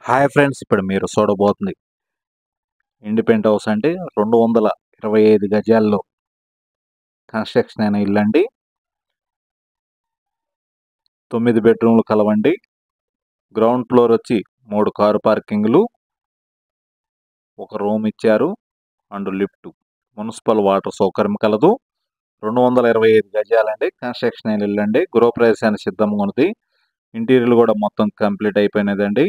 Hi friends, ఇప్పుడు మీరు చూడబోతుంది independent house అంటే 225 గజాల్లో కన్స్ట్రక్షన్ అయిన ఇల్లు అండి. 9 బెడ్రూమ్లు కలవండి. గ్రౌండ్ ఫ్లోర్ వచ్చి 3 కారు పార్కింగ్లు, ఒక రూమ్ ఇచ్చారు అండ్ లిఫ్ట్. మున్సిపల్ వాటర్ సౌకర్యం కలదు. 225 గజాలండి. కన్స్ట్రక్షన్ అయిన ఇల్లు అండి. గృహప్రవేశానికి సిద్ధంగా ఉన్నది. ఇంటీరియర్ కూడా మొత్తం కంప్లీట్ అయిపోయినదండి.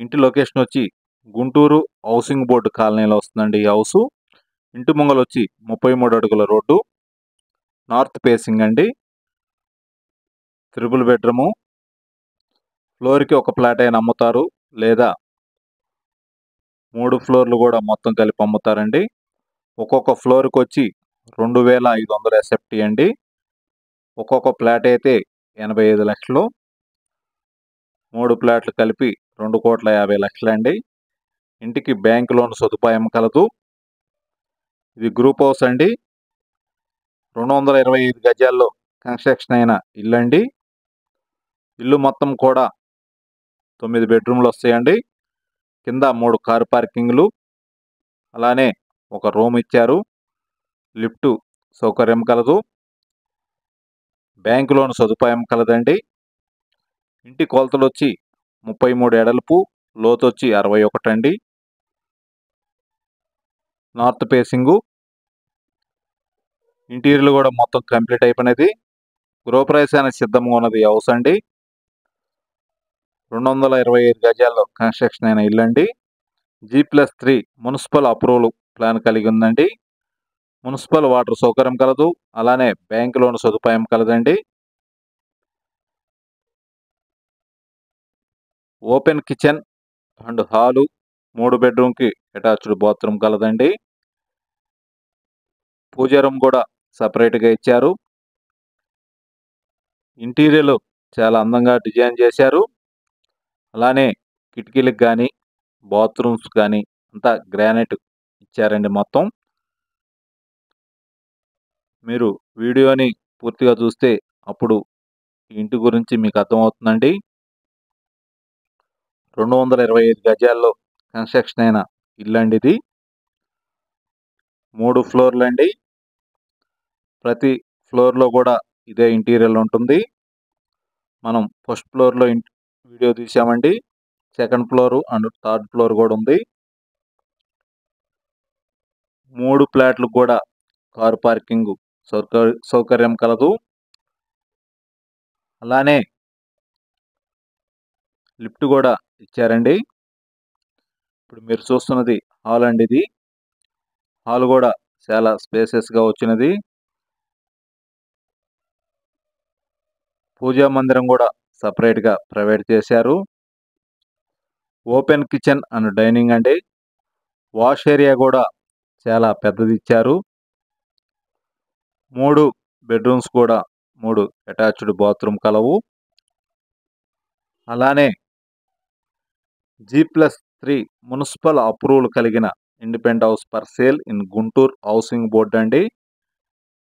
ఇంటి లొకేషన్ వచ్చి గుంటూరు హౌసింగ్ బోర్డు కాలనీలో వస్తుందండి ఈ హౌస్. ఇంటి ముంగలు వచ్చి 33 అడుగుల రోడ్డు, నార్త్ ఫేసింగ్ అండి. Triple bedroom. ఫ్లోర్కి ఒక ఫ్లాట్ అయినా అమ్ముతారు, లేదా 3 ఫ్లోర్లు కూడా మొత్తం కలిపి అమ్ముతారండి. ఒక్కొక్క ఫ్లోర్కి వచ్చి 2500 ఎస్ఎఫ్టీ అండి. ఒక్కొక్క ఫ్లాట్ అయితే 85 లక్షలు. 3 ఫ్లాట్లు కలిపి 2,50,00,000 అండి. ఇంటికి బ్యాంక్ లోన్ సదుపాయం కలదు. ఇది గ్రూప్ హౌస్ అండి. 225 గజాల్లో కన్స్ట్రక్షన్ అయిన ఇల్లు అండి. ఇల్లు మొత్తం కూడా 9 బెడ్రూమ్లు వస్తాయండి. కింద 3 కారు పార్కింగ్లు, అలానే ఒక రూమ్ ఇచ్చారు. లిఫ్ట్ సౌకర్యం కలదు. బ్యాంక్ లోన్ సదుపాయం కలదండి. ఇంటి కొలతలు వచ్చి 33 ఎడల్పు, లోతు వచ్చి 61 అండి. North facing. ఇంటీరియర్ కూడా మొత్తం కంప్లీట్ అయిపోయినది. గృహప్రవేశానికి సిద్ధంగా ఉన్నది హౌస్ అండి. 225 గజాల్లో కన్స్ట్రక్షన్ అయిన ఇల్లు అండి. G+3 మున్సిపల్ అప్రూవల్ ప్లాన్ కలిగి ఉందండి. మున్సిపల్ వాటర్ సౌకర్యం కలదు, అలానే బ్యాంక్ లోన్ సదుపాయం కలదండి. ఓపెన్ కిచెన్ అండ్ హాలు, 3 బెడ్రూమ్కి అటాచ్డ్ బాత్రూమ్ కలదండి. పూజా రూమ్ కూడా సపరేట్గా ఇచ్చారు. ఇంటీరియర్ చాలా అందంగా డిజైన్ చేశారు. అలానే కిటికీలకు కానీ, బాత్రూమ్స్ కానీ అంతా గ్రానైట్ ఇచ్చారండి మొత్తం. మీరు వీడియోని పూర్తిగా చూస్తే అప్పుడు ఈ ఇంటి గురించి మీకు అర్థమవుతుందండి. 225 గజాల్లో కన్స్ట్రక్షన్ అయిన ఇల్లు అండి ఇది. 3 ఫ్లోర్లు అండి. ప్రతి ఫ్లోర్లో కూడా ఇదే ఇంటీరియర్ ఉంటుంది. మనం ఫస్ట్ ఫ్లోర్లో వీడియో తీసామండి. Second floor and third floor కూడా ఉంది. 3 ఫ్లాట్లు కూడా కారు పార్కింగ్ సౌకర్యం కలదు. అలానే లిఫ్ట్ కూడా ఇచ్చారండి. ఇప్పుడు మీరు చూస్తున్నది హాల్ అండి ఇది. హాల్ కూడా చాలా స్పేసెస్గా వచ్చినది. పూజా మందిరం కూడా సపరేట్గా ప్రొవైడ్ చేశారు. ఓపెన్ కిచెన్ అండ్ డైనింగ్ అండి. వాష్ ఏరియా కూడా చాలా పెద్దది ఇచ్చారు. 3 బెడ్రూమ్స్ కూడా 3 అటాచ్డ్ బాత్రూమ్ కలవు. అలానే G+3 మున్సిపల్ అప్రూవల్ కలిగిన independent house for sale in Guntur housing board అండి.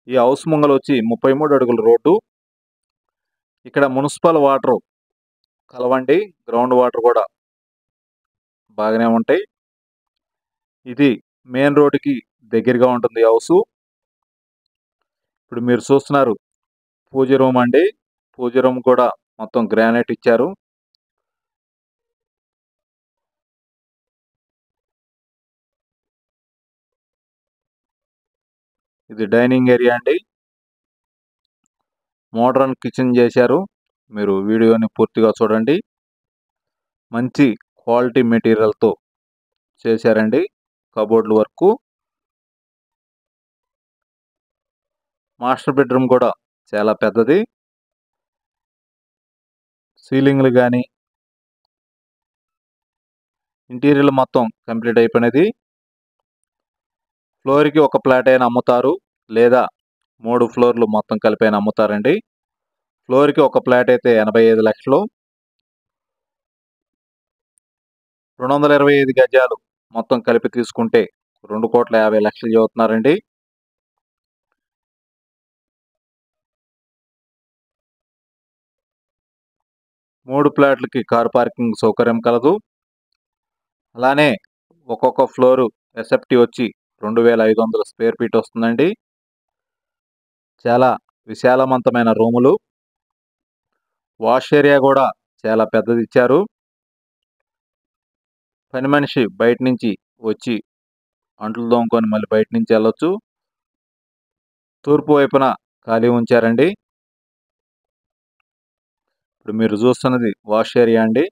ఈ హౌస్ ముంగలు వచ్చి 33 అడుగుల రోడ్డు. ఇక్కడ మున్సిపల్ వాటర్ కలవండి. గ్రౌండ్ వాటర్ కూడా బాగానే ఉంటాయి. ఇది మెయిన్ రోడ్డుకి దగ్గరగా ఉంటుంది హౌస్. ఇప్పుడు మీరు చూస్తున్నారు పూజ రూమ్ అండి. పూజ రూమ్ కూడా మొత్తం గ్రానైట్ ఇచ్చారు. ఇది డైనింగ్ ఏరియా అండి. మోడర్న్ కిచెన్ చేశారు. మీరు వీడియోని పూర్తిగా చూడండి. మంచి క్వాలిటీ మెటీరియల్తో చేశారండి కబోర్డ్ల వర్క్. మాస్టర్ బెడ్రూమ్ కూడా చాలా పెద్దది. సీలింగ్లు కానీ ఇంటీరియర్ మొత్తం కంప్లీట్ అయిపోయినది. ఫ్లోర్కి ఒక ఫ్లాట్ అయినా అమ్ముతారు, లేదా 3 ఫ్లోర్లు మొత్తం కలిపి అయినా అమ్ముతారండి. ఫ్లోర్కి ఒక ఫ్లాట్ అయితే 85 లక్షలు. 225 గజాలు మొత్తం కలిపి తీసుకుంటే 2,50,00,000 చదువుతున్నారండి. 3 ఫ్లాట్లకి కార్ పార్కింగ్ సౌకర్యం కలదు. అలానే ఒక్కొక్క ఫ్లోరు ఎస్ఎఫ్టీ వచ్చి 2500 స్క్వేర్ ఫీట్ వస్తుందండి. చాలా విశాలవంతమైన రూములు. వాష్ ఏరియా కూడా చాలా పెద్దది ఇచ్చారు. పని మనిషి బయట నుంచి వచ్చి అంట్లు తోముకొని మళ్ళీ బయట నుంచి వెళ్ళొచ్చు. తూర్పు వైపున ఖాళీ ఉంచారండి. ఇప్పుడు మీరు చూస్తున్నది వాష్ ఏరియా అండి.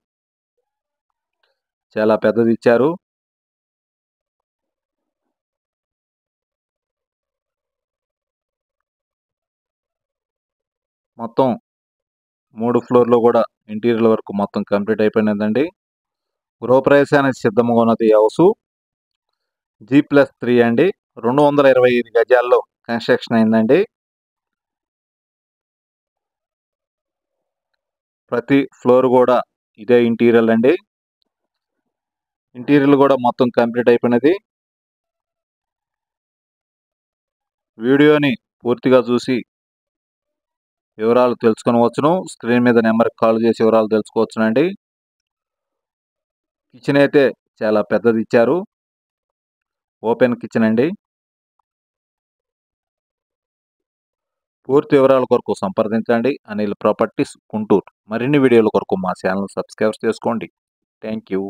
చాలా పెద్దది ఇచ్చారు. మొత్తం 3 ఫ్లోర్లో కూడా ఇంటీరియర్ వరకు మొత్తం కంప్లీట్ అయిపోయినదండి. గృహప్రవేశానికి సిద్ధంగా ఉన్నది ఈ హౌసు. G+3 అండి. 225 గజాల్లో కన్స్ట్రక్షన్ అయిందండి. ప్రతి ఫ్లోర్ కూడా ఇదే ఇంటీరియర్ అండి. ఇంటీరియర్ కూడా మొత్తం కంప్లీట్ అయిపోయినది. వీడియోని పూర్తిగా చూసి వివరాలు తెలుసుకొనవచ్చును. స్క్రీన్ మీద నెంబర్కి కాల్ చేసి వివరాలు తెలుసుకోవచ్చునండి. కిచెన్ అయితే చాలా పెద్దది ఇచ్చారు. ఓపెన్ కిచెన్ అండి. పూర్తి వివరాల కొరకు సంప్రదించండి అనిల్ ప్రాపర్టీస్ గుంటూరు. మరిన్ని వీడియోల కొరకు మా ఛానల్ సబ్స్క్రైబ్ చేసుకోండి. Thank you.